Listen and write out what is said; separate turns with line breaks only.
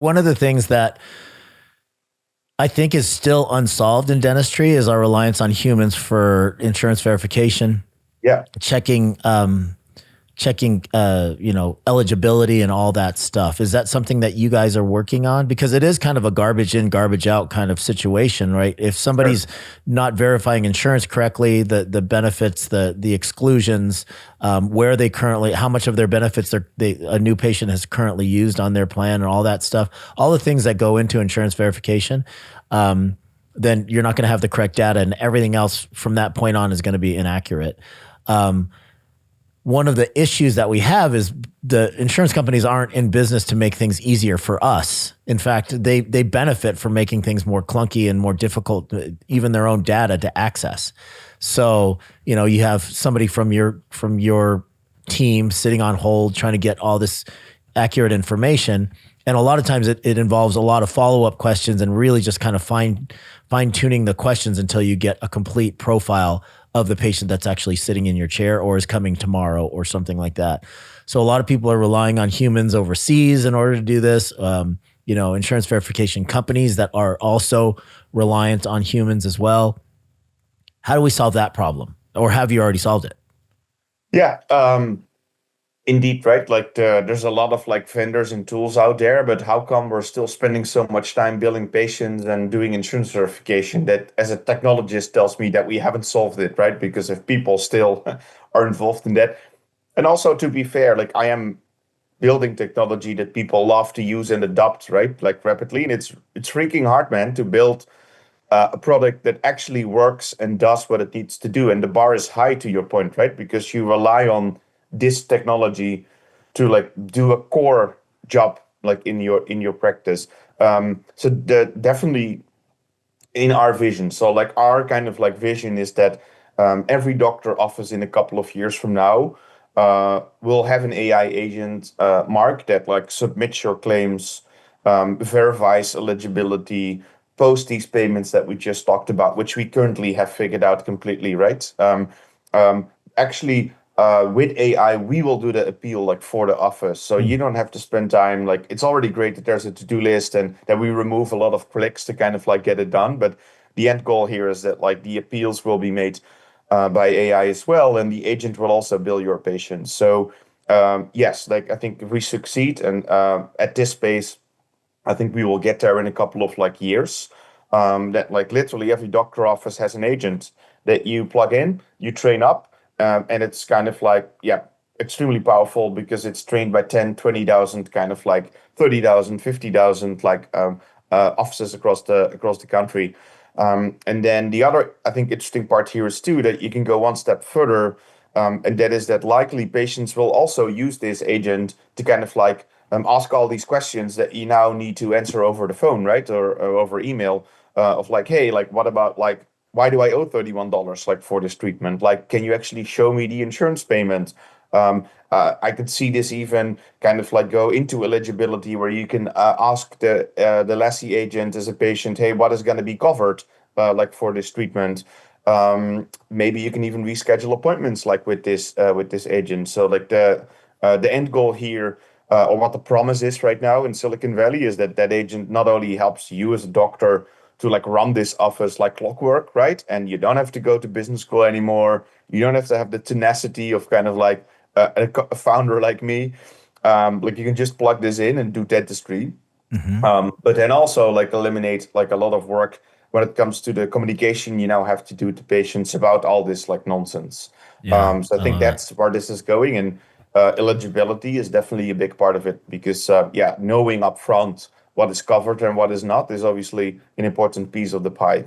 One of the things that I think is still unsolved in dentistry is our reliance on humans for insurance verification,
Yeah.
checking, eligibility and all that stuff. Is that something that you guys are working on? Because it is kind of a garbage in, garbage out kind of situation, right? If
Sure.
somebody's not verifying insurance correctly, the benefits, the exclusions, where they currently, how much of their benefits a new patient has currently used on their plan, and all that stuff, all the things that go into insurance verification, then you're not going to have the correct data, and everything else from that point on is going to be inaccurate. One of the issues that we have is the insurance companies aren't in business to make things easier for us. In fact, they benefit from making things more clunky and more difficult, even their own data to access. So, you have somebody from your team sitting on hold trying to get all this accurate information. And a lot of times it involves a lot of follow-up questions and really just kind of fine tuning the questions until you get a complete profile of the patient that's actually sitting in your chair or is coming tomorrow or something like that. So a lot of people are relying on humans overseas in order to do this. Insurance verification companies that are also reliant on humans as well. How do we solve that problem? Or have you already solved it?
Yeah. Indeed, right? Like there's a lot of like vendors and tools out there, but how come we're still spending so much time billing patients and doing insurance verification? That as a technologist tells me that we haven't solved it, right? Because if people still are involved in that. And also to be fair, like I am building technology that people love to use and adopt, right? Like rapidly. And it's freaking hard, man, to build a product that actually works and does what it needs to do. And the bar is high to your point, right? Because you rely on this technology to like do a core job like in your practice. So definitely in our vision. So like our kind of like vision is that every doctor office in a couple of years from now will have an AI agent, Mark, that like submits your claims, verifies eligibility, post these payments that we just talked about, which we currently have figured out completely, right? Actually, with AI, we will do the appeal like for the office, so
Hmm.
you don't have to spend time. Like it's already great that there's a to-do list and that we remove a lot of clicks to kind of like get it done. But the end goal here is that like the appeals will be made by AI as well, and the agent will also bill your patients. So yes, like I think if we succeed and at this pace, I think we will get there in a couple of like years. That like literally every doctor office has an agent that you plug in, you train up, and it's kind of like, yeah, extremely powerful because it's trained by 10, 20,000, kind of like 30,000, 50,000 like offices across the country. And then the other, I think, interesting part here is too that you can go one step further, and that is that likely patients will also use this agent to kind of like ask all these questions that you now need to answer over the phone, right, or over email, of like, hey, like, what about like, why do I owe $31 like for this treatment? Like, can you actually show me the insurance payment? I could see this even kind of like go into eligibility where you can ask the lessee agent as a patient, hey, what is going to be covered like for this treatment? Maybe you can even reschedule appointments like with this agent. So like the end goal here, or what the promise is right now in Silicon Valley, is that that agent not only helps you as a doctor to like run this office like clockwork, right? And you don't have to go to business school anymore. You don't have to have the tenacity of kind of like a founder like me. Like you can just plug this in and do dentistry.
Hmm.
But then also like eliminate like a lot of work when it comes to the communication you now have to do to patients about all this like nonsense.
Yeah,
So I
I
think
love it.
that's where this is going, and eligibility is definitely a big part of it because yeah, knowing upfront what is covered and what is not is obviously an important piece of the pie.